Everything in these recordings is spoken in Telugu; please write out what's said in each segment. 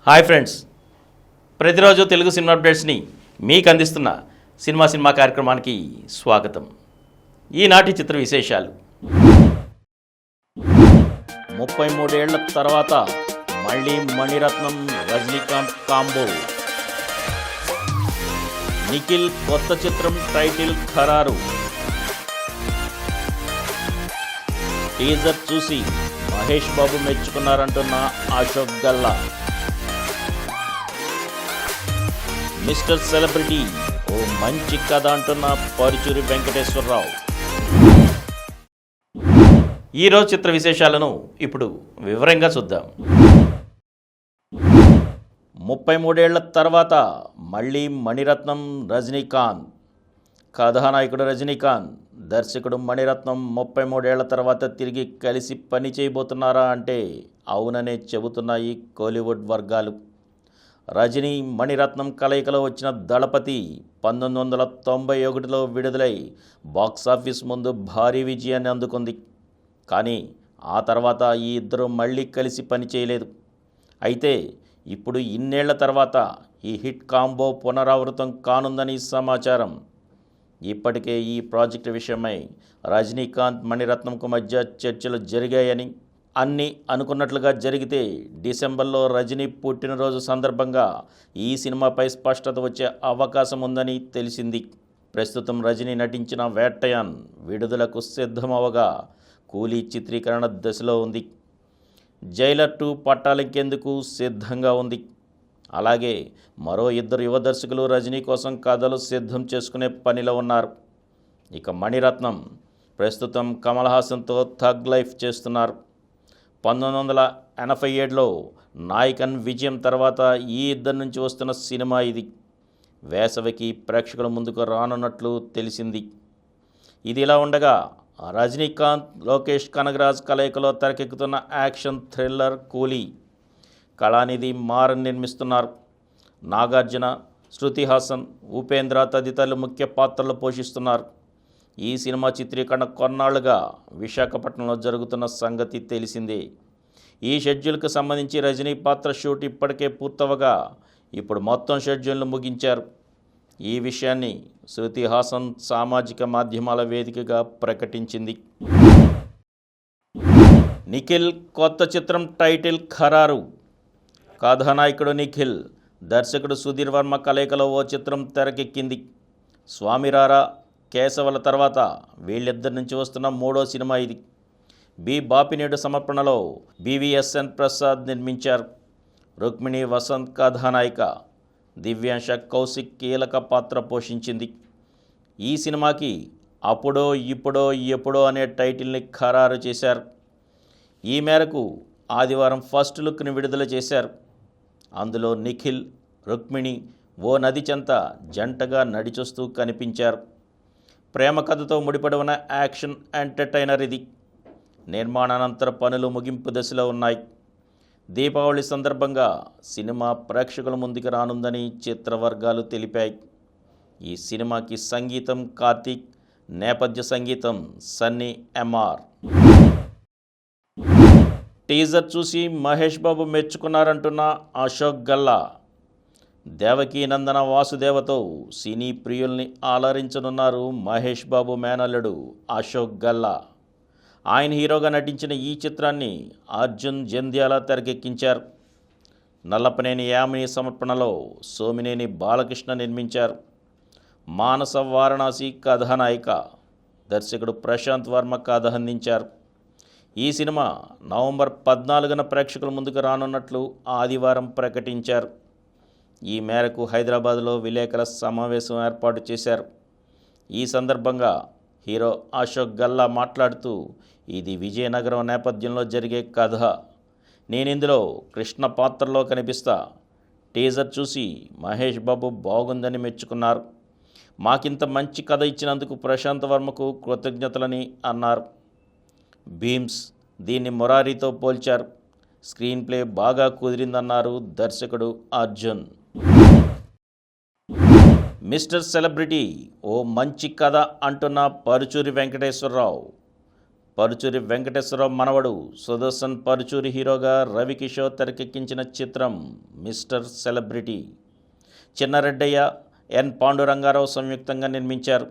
హాయ్ ఫ్రెండ్స్, ప్రతిరోజు తెలుగు సినిమా అప్డేట్స్ని మీకు అందిస్తున్న సినిమా కార్యక్రమానికి స్వాగతం. ఈనాటి చిత్ర విశేషాలు. 33 ఏళ్ల తర్వాత మళ్ళీ మణిరత్నం రజనీకాంత్ కాంబో. నిఖిల్ కొత్త చిత్రం టైటిల్ ఖరారు. టీజర్ చూసి మహేష్ బాబు మెచ్చుకున్నారంటున్న అశోక్ గల్లా. మిస్టర్ సెలబ్రిటీ ఓ మంచి కథ అంటున్న పరుచూరి వెంకటేశ్వరరావు. ఈరోజు చిత్ర విశేషాలను ఇప్పుడు వివరంగా చూద్దాం. 33 ఏళ్ల తర్వాత మళ్ళీ మణిరత్నం రజనీకాంత్. కథానాయకుడు రజనీకాంత్, దర్శకుడు మణిరత్నం 33 ఏళ్ల తర్వాత తిరిగి కలిసి పని చేయబోతున్నారా అంటే అవుననే చెబుతున్నాయి కోలీవుడ్ వర్గాలు. రజనీ మణిరత్నం కలయికలో వచ్చిన దళపతి 1991లో విడుదలై బాక్సాఫీస్ ముందు భారీ విజయాన్ని అందుకుంది. కానీ ఆ తర్వాత ఈ ఇద్దరు మళ్ళీ కలిసి పని చేయలేదు. అయితే ఇప్పుడు ఇన్నేళ్ల తర్వాత ఈ హిట్ కాంబో పునరావృతం కానుందని సమాచారం. ఇప్పటికే ఈ ప్రాజెక్టు విషయమై రజనీకాంత్ మణిరత్నంకు మధ్య చర్చలు జరిగాయని, అన్నీ అనుకున్నట్లుగా జరిగితే డిసెంబర్లో రజనీ పుట్టినరోజు సందర్భంగా ఈ సినిమాపై స్పష్టత వచ్చే అవకాశం ఉందని తెలిసింది. ప్రస్తుతం రజనీ నటించిన వేటయాన్ విడుదలకు సిద్ధమవగా కూలీ చిత్రీకరణ దశలో ఉంది. జైలర్ 2 పట్టాలెక్కేందుకు సిద్ధంగా ఉంది. అలాగే మరో 2 యువ దర్శకులు రజనీ కోసం కథలు సిద్ధం చేసుకునే పనిలో ఉన్నారు. ఇక మణిరత్నం ప్రస్తుతం కమల్ హాసన్తో థగ్ లైఫ్ చేస్తున్నారు. 1987లో నాయకన్ విజయం తర్వాత ఈ ఇద్దరి నుంచి వస్తున్న సినిమా ఇది. వేసవికి ప్రేక్షకుల ముందుకు రానున్నట్లు తెలిసింది. ఇది ఇలా ఉండగా రజనీకాంత్ లోకేష్ కనగరాజ్ కలయికలో తెరకెక్కుతున్న యాక్షన్ థ్రిల్లర్ కూలీ కళానిధి మారన్ నిర్మిస్తున్నారు. నాగార్జున, శృతి హాసన్, ఉపేంద్ర తదితరులు ముఖ్య పాత్రలు పోషిస్తున్నారు. ఈ సినిమా చిత్రీకరణ కొన్నాళ్లుగా విశాఖపట్నంలో జరుగుతున్న సంగతి తెలిసిందే. ఈ షెడ్యూల్కు సంబంధించి రజనీ పాత్ర షూట్ ఇప్పటికే పూర్తవగా ఇప్పుడు మొత్తం షెడ్యూల్ను ముగించారు. ఈ విషయాన్ని శృతి హాసన్ సామాజిక మాధ్యమాల వేదికగా ప్రకటించింది. నిఖిల్ కొత్త చిత్రం టైటిల్ ఖరారు. కథానాయకుడు నిఖిల్, దర్శకుడు సుధీర్ వర్మ కలయికలో ఓ చిత్రం తెరకెక్కింది. స్వామిరారా, కేశవల తర్వాత వీళ్ళిద్దరి నుంచి వస్తున్న 3వ సినిమా ఇది. బి బాపినేడు సమర్పణలో బివిఎస్ఎన్ ప్రసాద్ నిర్మించారు. రుక్మిణి వసంత్ కథానాయిక, దివ్యాంశ కౌశిక్ కీలక పాత్ర పోషించింది. ఈ సినిమాకి అప్పుడో ఇప్పుడో ఎప్పుడో అనే టైటిల్ని ఖరారు చేశారు. ఈ మేరకు ఆదివారం ఫస్ట్ లుక్ని విడుదల చేశారు. అందులో నిఖిల్, రుక్మిణి ఓ నది చెంత జంటగా నడిచొస్తూ కనిపించారు. ప్రేమ కథతో ముడిపడి ఉన్న యాక్షన్ ఎంటర్టైనర్ ఇది. నిర్మాణానంతర పనులు ముగింపు దశలో ఉన్నాయి. దీపావళి సందర్భంగా సినిమా ప్రేక్షకుల ముందుకు రానుందని చిత్రవర్గాలు తెలిపాయి. ఈ సినిమాకి సంగీతం కార్తీక్, నేపథ్య సంగీతం సన్నీ ఎంఆర్. టీజర్ చూసి మహేష్ బాబు మెచ్చుకున్నారంటున్న అశోక్ గల్లా. దేవకీ నందన వాసుదేవతో సినీ ప్రియుల్ని ఆలరించనున్నారు మహేష్ బాబు మేనల్లుడు అశోక్ గల్లా. ఆయన హీరోగా నటించిన ఈ చిత్రాన్ని అర్జున్ జంధ్యాల తెరకెక్కించారు. నల్లపనేని యామిని సమర్పణలో సోమినేని బాలకృష్ణ నిర్మించారు. మానస వారణాసి కథానాయిక, దర్శకుడు ప్రశాంత్ వర్మ కథ అందించారు. ఈ సినిమా నవంబర్ 14న ప్రేక్షకుల ముందుకు రానున్నట్లు ఆదివారం ప్రకటించారు. ఈ మేరకు హైదరాబాద్లో విలేకరుల సమావేశం ఏర్పాటు చేశారు. ఈ సందర్భంగా హీరో అశోక్ గల్లా మాట్లాడుతూ, ఇది విజయనగరం నేపథ్యంలో జరిగే కథ. నేనిందులో కృష్ణ పాత్రలో కనిపిస్తా. టీజర్ చూసి మహేష్ బాబు బాగుందని మెచ్చుకున్నారు. మాకింత మంచి కథ ఇచ్చినందుకు ప్రశాంత్ వర్మకు కృతజ్ఞతలని అన్నారు. భీమ్స్ దీన్ని మురారీతో పోల్చారు. స్క్రీన్ ప్లే బాగా కుదిరిందన్నారు దర్శకుడు అర్జున్. మిస్టర్ సెలబ్రిటీ ఓ మంచి కథ అంటున్న పరుచూరి వెంకటేశ్వరరావు. పరుచూరి వెంకటేశ్వరరావు మనవడు సుదర్శన్ పరుచూరి హీరోగా రవికిషోర్ తెరకెక్కించిన చిత్రం మిస్టర్ సెలబ్రిటీ. చిన్నరెడ్డయ్య, ఎన్ పాండురంగారావు సంయుక్తంగా నిర్మించారు.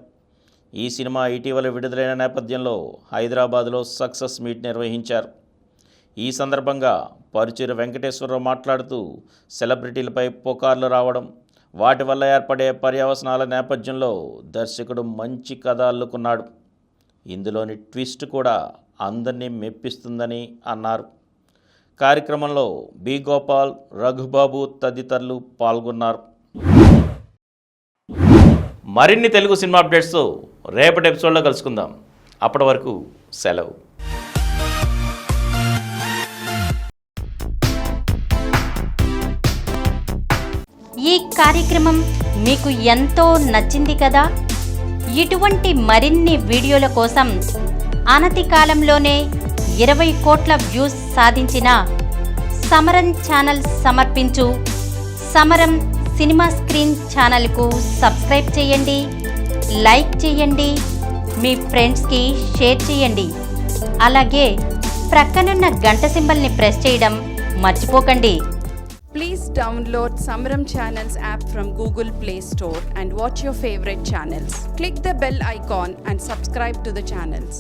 ఈ సినిమా ఇటీవల విడుదలైన నేపథ్యంలో హైదరాబాద్లో సక్సెస్ మీట్ నిర్వహించారు. ఈ సందర్భంగా పరుచూరి వెంకటేశ్వరరావు మాట్లాడుతూ సెలబ్రిటీలపై పుకార్లు రావడం, వాటి వల్ల ఏర్పడే పర్యవసనాల నేపథ్యంలో దర్శకుడు మంచి కథ అల్లుకున్నాడు. ఇందులోని ట్విస్ట్ కూడా అందరినీ మెప్పిస్తుందని అన్నారు. కార్యక్రమంలో బి గోపాల్, రఘుబాబు తదితరులు పాల్గొన్నారు. మరిన్ని తెలుగు సినిమా అప్డేట్స్తో రేపటి ఎపిసోడ్లో కలుసుకుందాం. అప్పటి వరకు సెలవు. ఈ కార్యక్రమం మీకు ఎంతో నచ్చింది కదా. ఇటువంటి మరిన్ని వీడియోల కోసం అనతి కాలంలోనే 20 కోట్ల వ్యూస్ సాధించిన సమరం ఛానల్ సమర్పించు సమరం సినిమా స్క్రీన్ ఛానల్కు సబ్స్క్రైబ్ చేయండి, లైక్ చేయండి, మీ ఫ్రెండ్స్కి షేర్ చేయండి. అలాగే ప్రక్కనున్న గంట సింబల్ని ప్రెస్ చేయడం మర్చిపోకండి. Please download Samaram Channels app from Google Play Store and watch your favorite channels. Click the bell icon and subscribe to the channels.